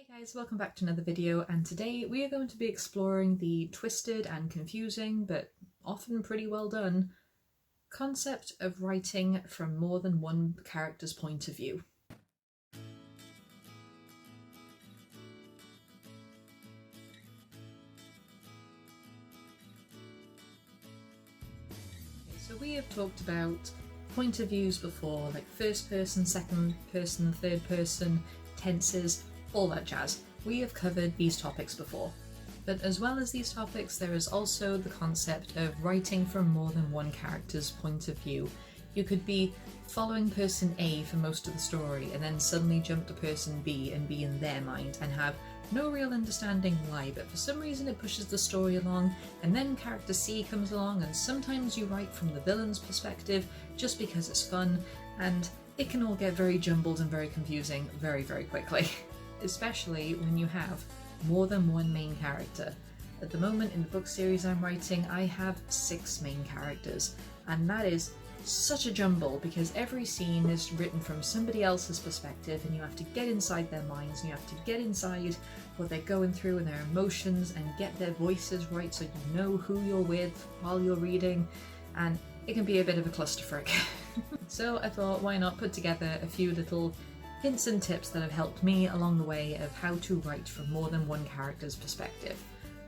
Hey guys, welcome back to another video, and today we are going to be exploring the twisted and confusing, but often pretty well done, concept of writing from more than one character's point of view. So we have talked about point of views before, like first person, second person, third person, tenses, all that jazz. We have covered these topics before. But as well as these topics, there is also the concept of writing from more than one character's point of view. You could be following person A for most of the story and then suddenly jump to person B and be in their mind and have no real understanding why, but for some reason it pushes the story along, and then character C comes along, and sometimes you write from the villain's perspective just because it's fun, and it can all get very jumbled and very confusing very, very quickly. Especially when you have more than one main character. At the moment in the book series I'm writing, I have 6 main characters, and that is such a jumble because every scene is written from somebody else's perspective, and you have to get inside their minds and you have to get inside what they're going through and their emotions and get their voices right so you know who you're with while you're reading, and it can be a bit of a clusterfuck. So I thought, why not put together a few little hints and tips that have helped me along the way of how to write from more than one character's perspective.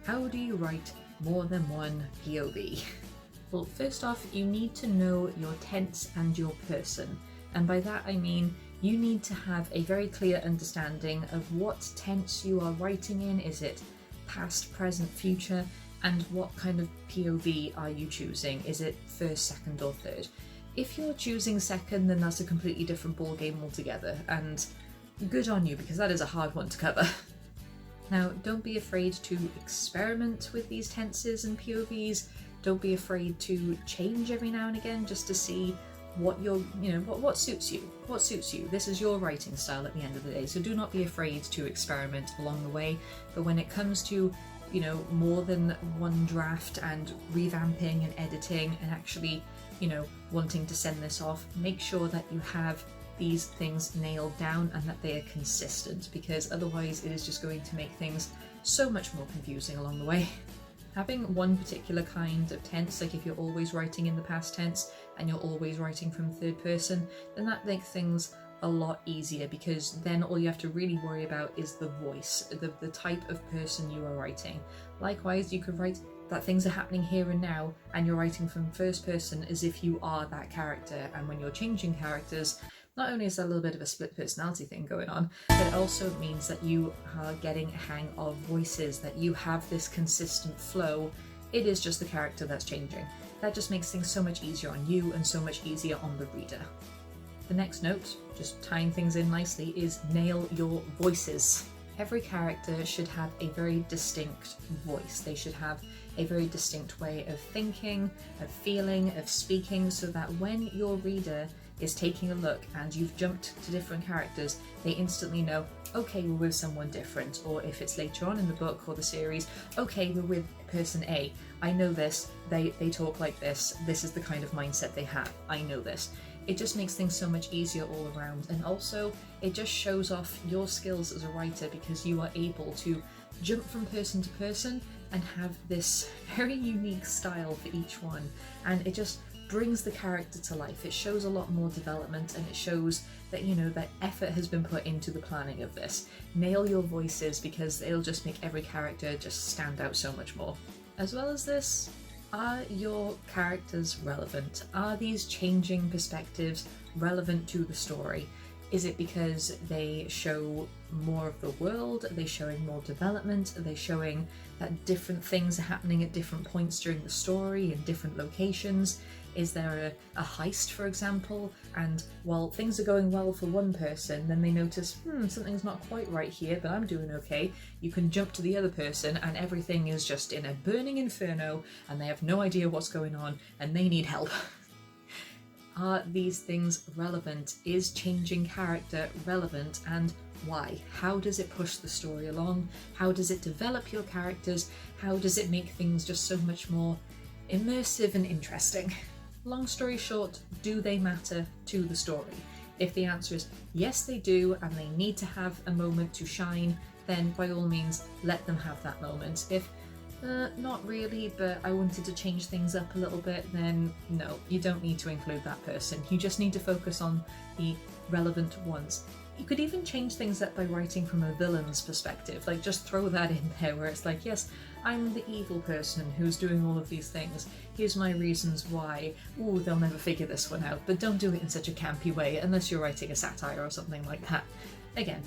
How do you write more than one POV? Well, first off, you need to know your tense and your person. And by that I mean you need to have a very clear understanding of what tense you are writing in. Is it past, present, future? And what kind of POV are you choosing? Is it first, second, or third? If you're choosing second, then that's a completely different ballgame altogether, and good on you, because that is a hard one to cover. Now, don't be afraid to experiment with these tenses and POVs. Don't be afraid to change every now and again just to see what what suits you. What suits you. This is your writing style at the end of the day, so do not be afraid to experiment along the way. But when it comes to more than one draft and revamping and editing and actually wanting to send this off, make sure that you have these things nailed down and that they are consistent, because otherwise it is just going to make things so much more confusing along the way. Having one particular kind of tense, like if you're always writing in the past tense and you're always writing from third person, then that makes things a lot easier, because then all you have to really worry about is the voice, the type of person you are writing. Likewise, you could write that things are happening here and now and you're writing from first person as if you are that character, and when you're changing characters, not only is that a little bit of a split personality thing going on, but it also means that you are getting a hang of voices, that you have this consistent flow. It is just the character that's changing. That just makes things so much easier on you and so much easier on the reader. The next note, just tying things in nicely, is nail your voices. Every character should have a very distinct voice. They should have a very distinct way of thinking, of feeling, of speaking, so that when your reader is taking a look and you've jumped to different characters, they instantly know, okay, we're with someone different. Or if it's later on in the book or the series, okay, we're with person A. I know this, they talk like this is the kind of mindset they have, I know this. It just makes things so much easier all around, and also it just shows off your skills as a writer, because you are able to jump from person to person and have this very unique style for each one, and it just brings the character to life. It shows a lot more development, and it shows that that effort has been put into the planning of this. Nail your voices, because it'll just make every character just stand out so much more. As well as this, are your characters relevant? Are these changing perspectives relevant to the story? Is it because they show more of the world? Are they showing more development? Are they showing that different things are happening at different points during the story in different locations? Is there a heist, for example, and while things are going well for one person, then they notice, something's not quite right here, but I'm doing okay. You can jump to the other person and everything is just in a burning inferno and they have no idea what's going on and they need help. Are these things relevant? Is changing character relevant, and why? How does it push the story along? How does it develop your characters? How does it make things just so much more immersive and interesting? Long story short, do they matter to the story? If the answer is yes, they do, and they need to have a moment to shine, then by all means let them have that moment. If not really, but I wanted to change things up a little bit, then no, you don't need to include that person. You just need to focus on the relevant ones. You could even change things up by writing from a villain's perspective, like just throw that in there where it's like, yes, I'm the evil person who's doing all of these things. Here's my reasons why. Ooh, they'll never figure this one out, but don't do it in such a campy way unless you're writing a satire or something like that. Again,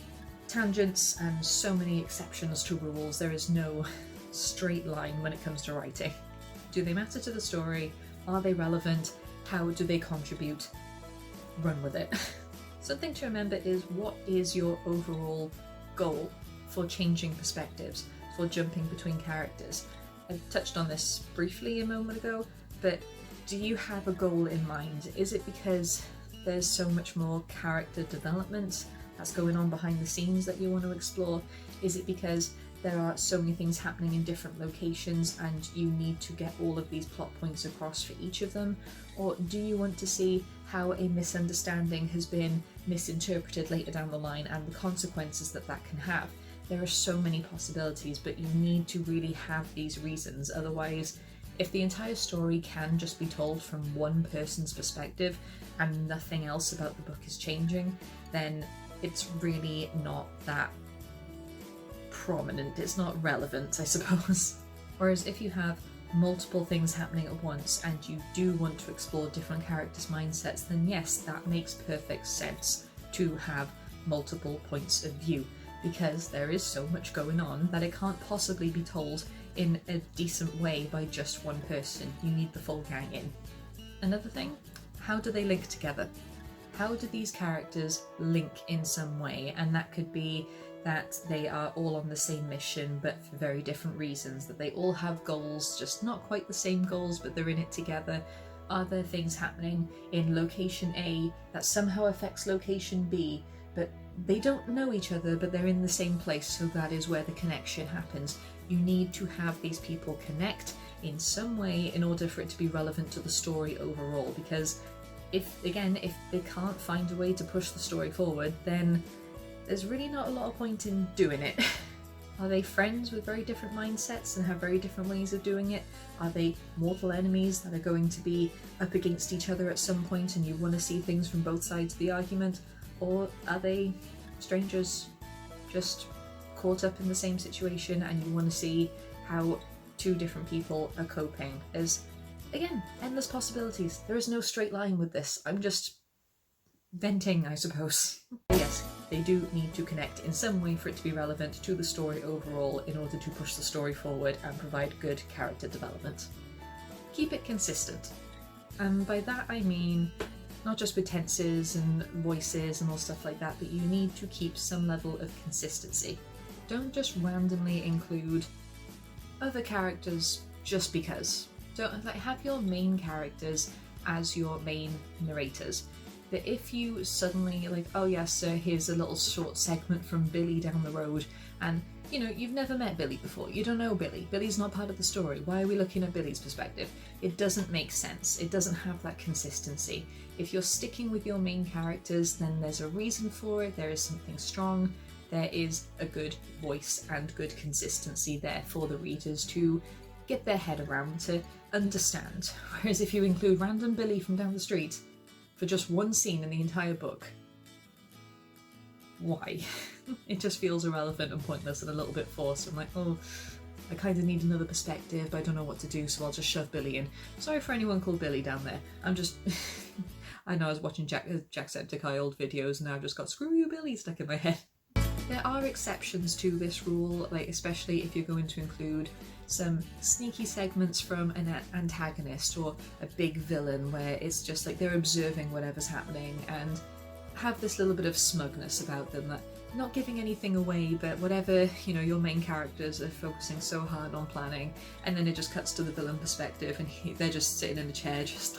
tangents and so many exceptions to rules. There is no straight line when it comes to writing. Do they matter to the story? Are they relevant? How do they contribute? Run with it. Something to remember is, what is your overall goal for changing perspectives, for jumping between characters? I touched on this briefly a moment ago, but do you have a goal in mind? Is it because there's so much more character development that's going on behind the scenes that you want to explore? Is it because there are so many things happening in different locations and you need to get all of these plot points across for each of them? Or do you want to see how a misunderstanding has been misinterpreted later down the line and the consequences that that can have? There are so many possibilities, but you need to really have these reasons. Otherwise, if the entire story can just be told from one person's perspective and nothing else about the book is changing, then it's really not that prominent, it's not relevant, I suppose. Whereas if you have multiple things happening at once and you do want to explore different characters' mindsets, then yes, that makes perfect sense to have multiple points of view, because there is so much going on that it can't possibly be told in a decent way by just one person. You need the full gang in. Another thing, how do they link together? How do these characters link in some way? And that could be that they are all on the same mission but for very different reasons, that they all have goals, just not quite the same goals, but they're in it together. Are there things happening in location A that somehow affects location B, but they don't know each other, but they're in the same place, so that is where the connection happens? You need to have these people connect in some way in order for it to be relevant to the story overall, because if they can't find a way to push the story forward, then there's really not a lot of point in doing it. Are they friends with very different mindsets and have very different ways of doing it? Are they mortal enemies that are going to be up against each other at some point and you want to see things from both sides of the argument? Or are they strangers just caught up in the same situation and you want to see how two different people are coping? There's, again, endless possibilities. There is no straight line with this. I'm just venting, I suppose. Yes, they do need to connect in some way for it to be relevant to the story overall in order to push the story forward and provide good character development. Keep it consistent. And by that I mean not just with tenses and voices and all stuff like that, but you need to keep some level of consistency. Don't just randomly include other characters just because. Don't have your main characters as your main narrators. But if you suddenly oh yes, here's a little short segment from Billy down the road, and you've never met Billy before, you don't know Billy, Billy's not part of the story, why are we looking at Billy's perspective? It doesn't make sense, it doesn't have that consistency. If you're sticking with your main characters, then there's a reason for it, there is something strong, there is a good voice and good consistency there for the readers to get their head around, to understand. Whereas if you include random Billy from down the street for just one scene in the entire book, why? It just feels irrelevant and pointless and a little bit forced. I'm like, oh, I kind of need another perspective, but I don't know what to do, so I'll just shove Billy in. Sorry for anyone called Billy down there. I'm just... I know I was watching Jacksepticeye old videos and now I've just got "screw you Billy" stuck in my head. There are exceptions to this rule, especially if you're going to include some sneaky segments from an antagonist or a big villain where it's just they're observing whatever's happening and have this little bit of smugness about them, that not giving anything away, but whatever, your main characters are focusing so hard on planning, and then it just cuts to the villain perspective and they're just sitting in a chair just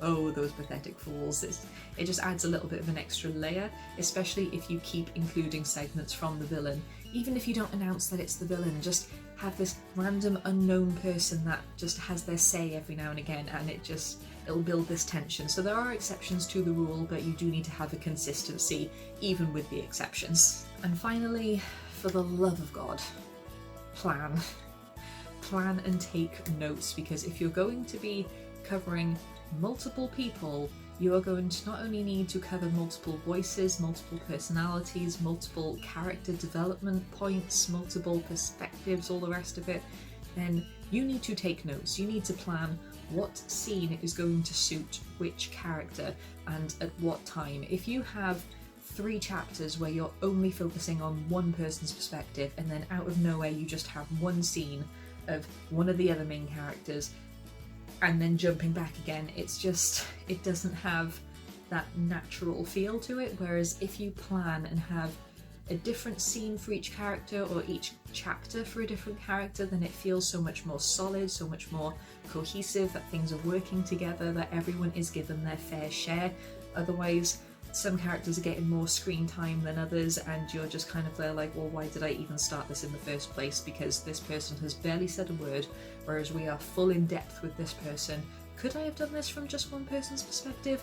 oh, those pathetic fools. It just adds a little bit of an extra layer, especially if you keep including segments from the villain. Even if you don't announce that it's the villain, just have this random unknown person that just has their say every now and again, and it'll build this tension. So there are exceptions to the rule, but you do need to have a consistency even with the exceptions. And finally, for the love of God, plan. Plan and take notes, because if you're going to be covering multiple people, you are going to not only need to cover multiple voices, multiple personalities, multiple character development points, multiple perspectives, all the rest of it, then you need to take notes. You need to plan what scene is going to suit which character and at what time. If you have 3 chapters where you're only focusing on one person's perspective, and then out of nowhere you just have one scene of one of the other main characters and then jumping back again, it doesn't have that natural feel to it. Whereas if you plan and have a different scene for each character, or each chapter for a different character, then it feels so much more solid, so much more cohesive, that things are working together, that everyone is given their fair share. Otherwise, some characters are getting more screen time than others, and you're just kind of there like, well, why did I even start this in the first place? Because this person has barely said a word, whereas we are full in depth with this person. Could I have done this from just one person's perspective?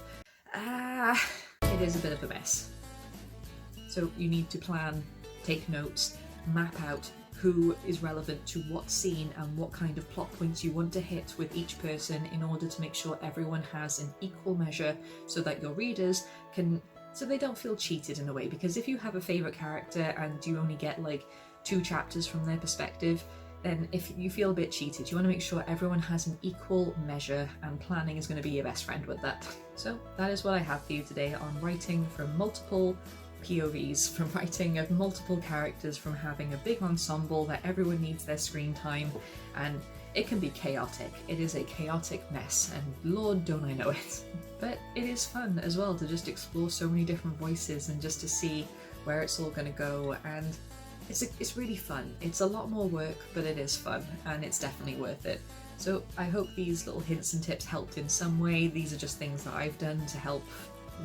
It is a bit of a mess. So you need to plan, take notes, map out who is relevant to what scene and what kind of plot points you want to hit with each person, in order to make sure everyone has an equal measure, so that your readers so they don't feel cheated in a way. Because if you have a favourite character and you only get like 2 chapters from their perspective, then if you feel a bit cheated, you want to make sure everyone has an equal measure, and planning is going to be your best friend with that. So that is what I have for you today on writing from multiple POVs, from writing of multiple characters, from having a big ensemble that everyone needs their screen time, and it can be chaotic. It is a chaotic mess, and Lord don't I know it. But it is fun as well to just explore so many different voices and just to see where it's all going to go, and it's really fun. It's a lot more work, but it is fun, and it's definitely worth it. So I hope these little hints and tips helped in some way. These are just things that I've done to help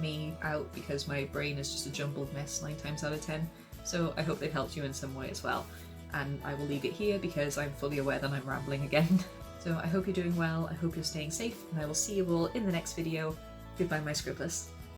me out, because my brain is just a jumbled mess 9 times out of 10. So I hope they've helped you in some way as well. And I will leave it here because I'm fully aware that I'm rambling again. So I hope you're doing well, I hope you're staying safe, and I will see you all in the next video. Goodbye, my Scribblers.